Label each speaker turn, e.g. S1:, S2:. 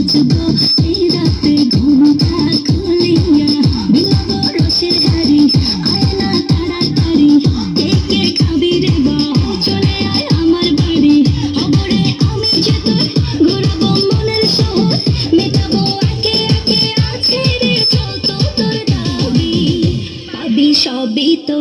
S1: সাজবো এই রাতে ঘুমটা খুলিয়া বিলাবো রসের হাড়ি আয় না তাড়াতাড়ি কে কে খাবি রে বল চলে আয় আমার বাড়ি খবরে আমি যে তোর ঘুরাবো মনের শহর মেটাবো একে একে আজকে রে যত তোর দাবি পাবি সবই তো